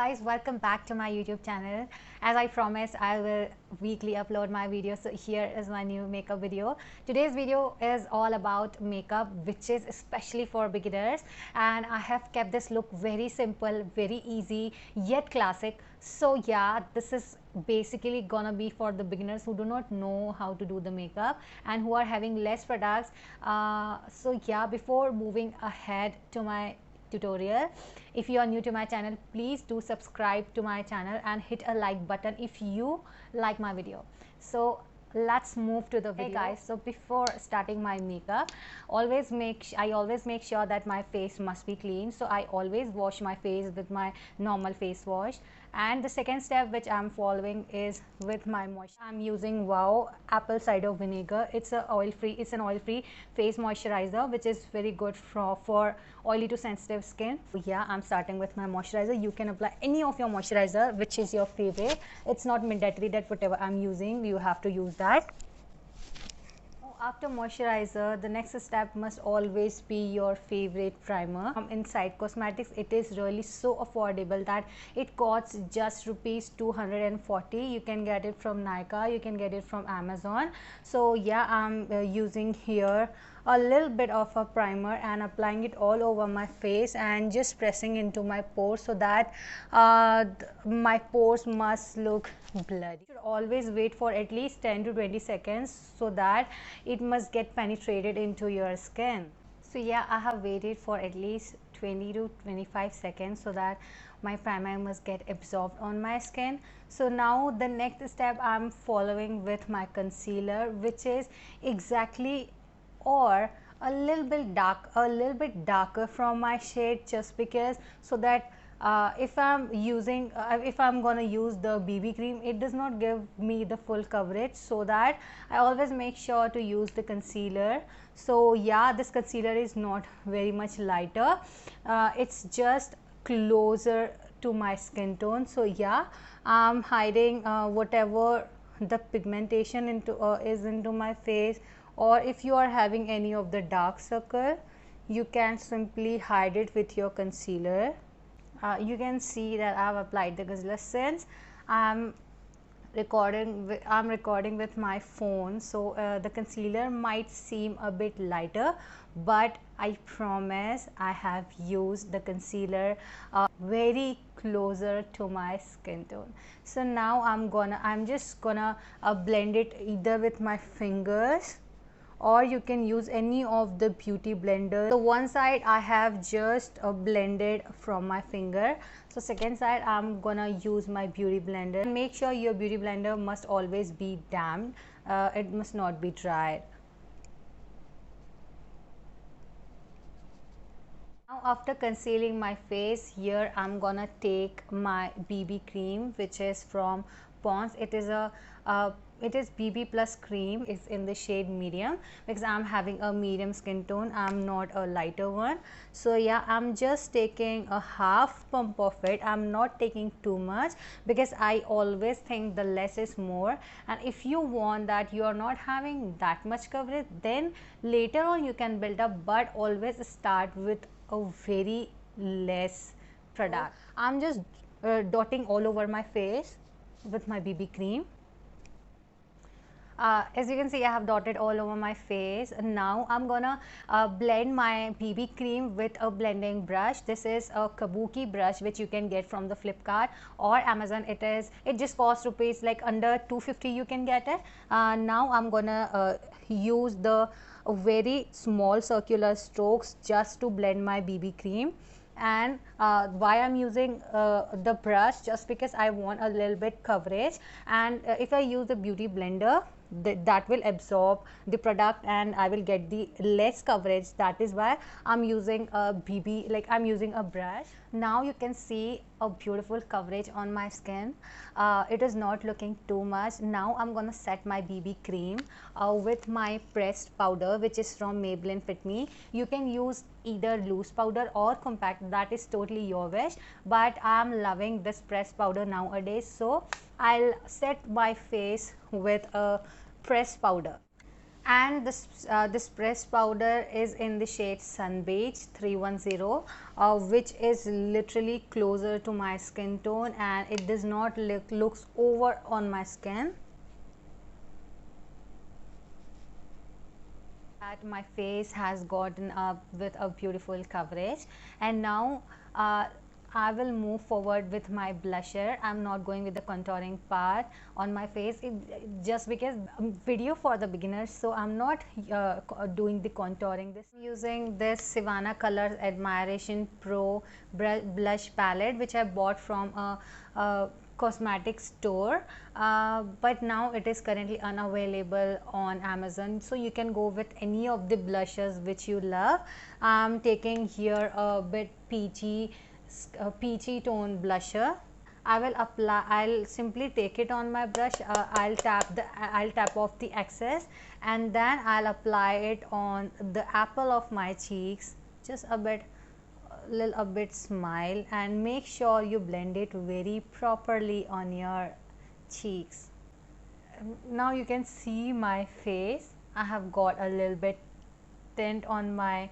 guys, welcome back to my YouTube channel. As I promised, I will weekly upload my videos. So here is my new makeup video. Today's video is all about makeup, which is especially for beginners, and I have kept this look very simple, very easy yet classic. So yeah, this is basically gonna be for the beginners who do not know how to do the makeup and who are having less products. So yeah, before moving ahead to my tutorial, if you are new to my channel, please do subscribe to my channel and hit a like button if you like my video. So let's move to the video. Hey guys, so before starting my makeup, I always make sure that my face must be clean. So I always wash my face with my normal face wash. And the second step which I'm following is with my moisture. I'm using Wow apple cider vinegar. It's an oil-free face moisturizer, which is very good for oily to sensitive skin. Yeah, I'm starting with my moisturizer. You can apply any of your moisturizer which is your favorite. It's not mandatory that whatever I'm using you have to use that. After moisturizer, the next step must always be your favorite primer. From Inside Cosmetics, it is really so affordable that it costs just rupees 240. You can get it from Nykaa, you can get it from Amazon. So yeah, I'm using here a little bit of a primer and applying it all over my face and just pressing into my pores so that my pores must look bloody. You should always wait for at least 10 to 20 seconds so that it must get penetrated into your skin. So yeah, I have waited for at least 20 to 25 seconds so that my primer must get absorbed on my skin. So now the next step I'm following with my concealer, which is exactly or a little bit darker from my shade, just because so that if I'm gonna use the BB cream, it does not give me the full coverage, so that I always make sure to use the concealer. So yeah, this concealer is not very much lighter, it's just closer to my skin tone. So yeah, I'm hiding whatever the pigmentation is into my face, or if you are having any of the dark circle, you can simply hide it with your concealer. You can see that I have applied the concealer. Since I'm recording with my phone, so the concealer might seem a bit lighter, but I promise I have used the concealer very closer to my skin tone. So now I'm just gonna blend it either with my fingers, or you can use any of the beauty blenders. So one side I have just blended from my finger, so second side I'm gonna use my beauty blender. Make sure your beauty blender must always be damp, it must not be dry. Now after concealing my face, here I'm gonna take my BB cream, which is from Pond's. It is BB plus cream. It's in the shade medium because I'm having a medium skin tone, I'm not a lighter one. So yeah, I'm just taking a half pump of it. I'm not taking too much because I always think the less is more, and if you want that you are not having that much coverage, then later on you can build up, but always start with a very less product. I'm just dotting all over my face with my BB cream. As you can see, I have dotted all over my face. Now I'm gonna blend my BB cream with a blending brush. This is a Kabuki brush which you can get from the Flipkart or Amazon. It just costs rupees like under 250, you can get it. Now I'm gonna use the very small circular strokes just to blend my BB cream. And why I'm using the brush, just because I want a little bit coverage, and if I use the beauty blender, that will absorb the product and I will get the less coverage. That is why I'm using a BB, like I'm using a brush. Now you can see a beautiful coverage on my skin. It is not looking too much. Now I'm gonna set my BB cream with my pressed powder, which is from Maybelline Fit Me. You can use either loose powder or compact, that is totally your wish, but I'm loving this pressed powder nowadays, so I'll set my face with a pressed powder. And this pressed powder is in the shade Sunbeige 310, which is literally closer to my skin tone, and it does not looks over on my skin. That my face has gotten up with a beautiful coverage, and now I will move forward with my blusher. I'm not going with the contouring part on my face, just because video for the beginners, so I'm not doing the contouring. This I'm using this Savannah Colors Admiration Pro blush palette, which I bought from a cosmetic store, but now it is currently unavailable on Amazon, so you can go with any of the blushes which you love. I'm taking here a bit peachy tone blusher. I'll simply take it on my brush. I'll tap off the excess, and then I'll apply it on the apple of my cheeks, just a bit smile, and make sure you blend it very properly on your cheeks. Now you can see my face. I have got a little bit tint on my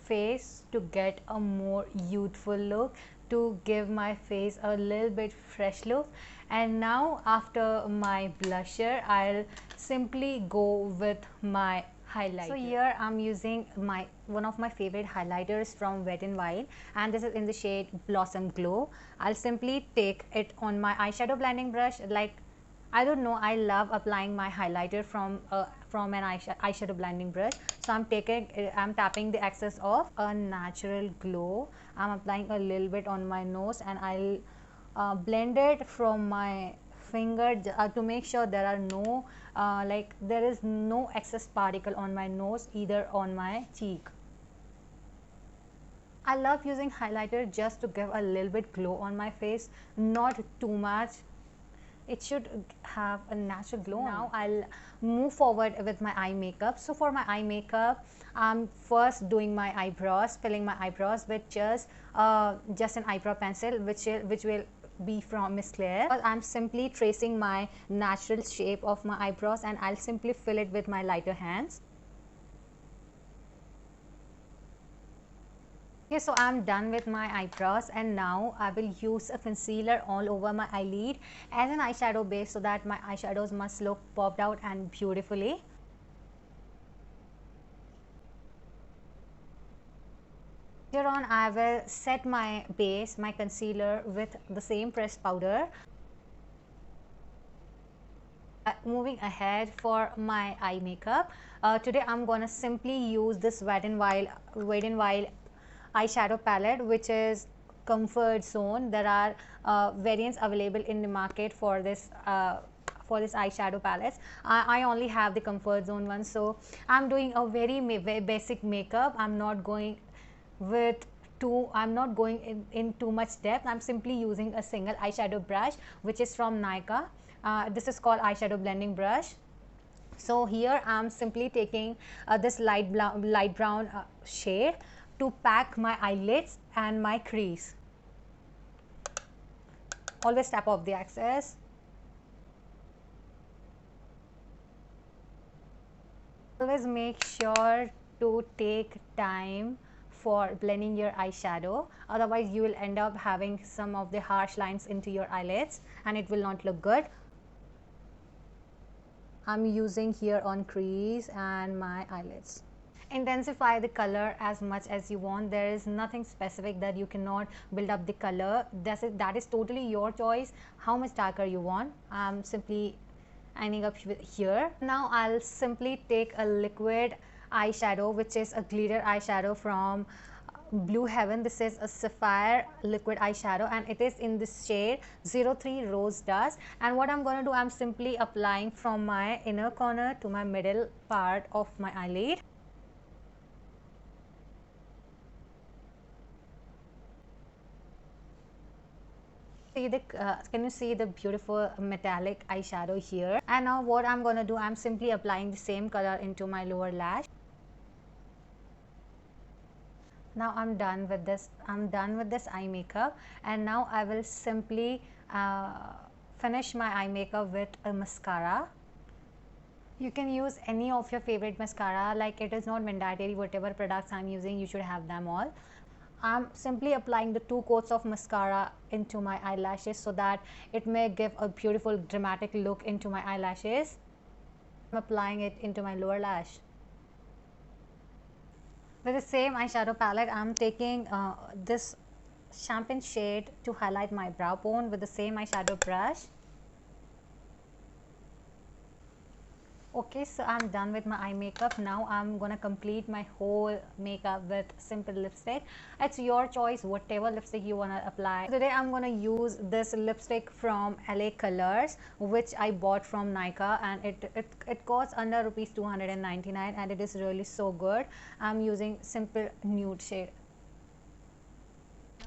face to get a more youthful look, to give my face a little bit fresh look. And now after my blusher, I'll simply go with my highlighter. So here I'm using one of my favorite highlighters from Wet n Wild, and this is in the shade Blossom Glow. I'll simply take it on my eyeshadow blending brush. Like, I don't know, I love applying my highlighter from an eyeshadow blending brush. So I'm tapping the excess of a natural glow. I'm applying a little bit on my nose, and I'll blend it from my finger to make sure there are no there is no excess particle on my nose, either on my cheek. I love using highlighter just to give a little bit glow on my face, not too much. It should have a natural glow. Now I'll move forward with my eye makeup. So for my eye makeup, I'm first doing my eyebrows, filling my eyebrows with just an eyebrow pencil, which will be from Miss Claire. I'm simply tracing my natural shape of my eyebrows, and I'll simply fill it with my lighter hands. Okay, so I'm done with my eyebrows, and now I will use a concealer all over my eyelid as an eyeshadow base, so that my eyeshadows must look popped out and beautifully. Here on, I will set my base, my concealer, with the same pressed powder. Moving ahead for my eye makeup, today I'm gonna simply use this Wet n Wild eyeshadow palette, which is Comfort Zone. There are variants available in the market for this eyeshadow palettes. I only have the Comfort Zone one, so I'm doing a very basic makeup. I'm not going in too much depth. I'm simply using a single eyeshadow brush, which is from Nykaa. This is called eyeshadow blending brush. So here I'm simply taking this light brown shade to pack my eyelids and my crease. Always tap off the excess. Always make sure to take time for blending your eyeshadow, otherwise you will end up having some of the harsh lines into your eyelids, and it will not look good. I'm using here on crease and my eyelids. Intensify the color as much as you want. There is nothing specific that you cannot build up the color. That is totally your choice, how much darker you want. I'm simply ending up here. Now I'll simply take a liquid eyeshadow, which is a glitter eyeshadow from Blue Heaven. This is a sapphire liquid eyeshadow, and it is in this shade 03 Rose Dust. And what I'm going to do, I'm simply applying from my inner corner to my middle part of my eyelid. Can you see the beautiful metallic eyeshadow here? And now what I'm going to do, I'm simply applying the same color into my lower lash. Now I'm done with this eye makeup, and now I will simply finish my eye makeup with a mascara. You can use any of your favorite mascara, like it is not mandatory whatever products I'm using you should have them all. I'm simply applying the 2 coats of mascara into my eyelashes so that it may give a beautiful dramatic look into my eyelashes. I'm applying it into my lower lash. With the same eyeshadow palette, I'm taking this champagne shade to highlight my brow bone with the same eyeshadow brush. Okay, so I'm done with my eye makeup. Now I'm gonna complete my whole makeup with simple lipstick. It's your choice whatever lipstick you wanna apply. Today I'm gonna use this lipstick from LA Colors, which I bought from Nykaa, and it costs under rupees 299 and it is really so good. I'm using simple nude shade.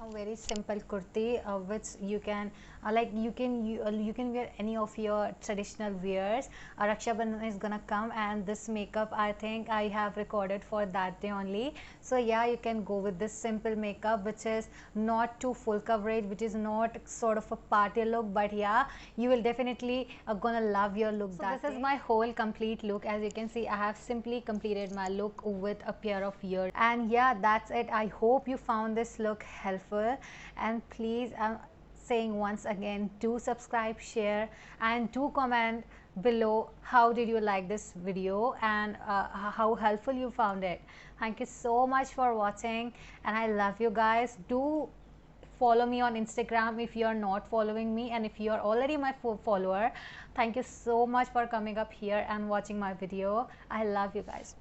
A very simple kurti which you can you can wear any of your traditional wears. Raksha Bandhan is gonna come and this makeup I think I have recorded for that day only. So yeah, you can go with this simple makeup which is not too full coverage, which is not sort of a party look, but yeah, you will definitely gonna love your look. So that this is my whole complete look. As you can see, I have simply completed my look with a pair of ears, and yeah, that's it. I hope you found this look helpful, and please, I'm saying once again, do subscribe, share, and do comment below how did you like this video and how helpful you found it. Thank you so much for watching, and I love you guys. Do follow me on Instagram if you are not following me, and if you are already my follower, thank you so much for coming up here and watching my video. I love you guys.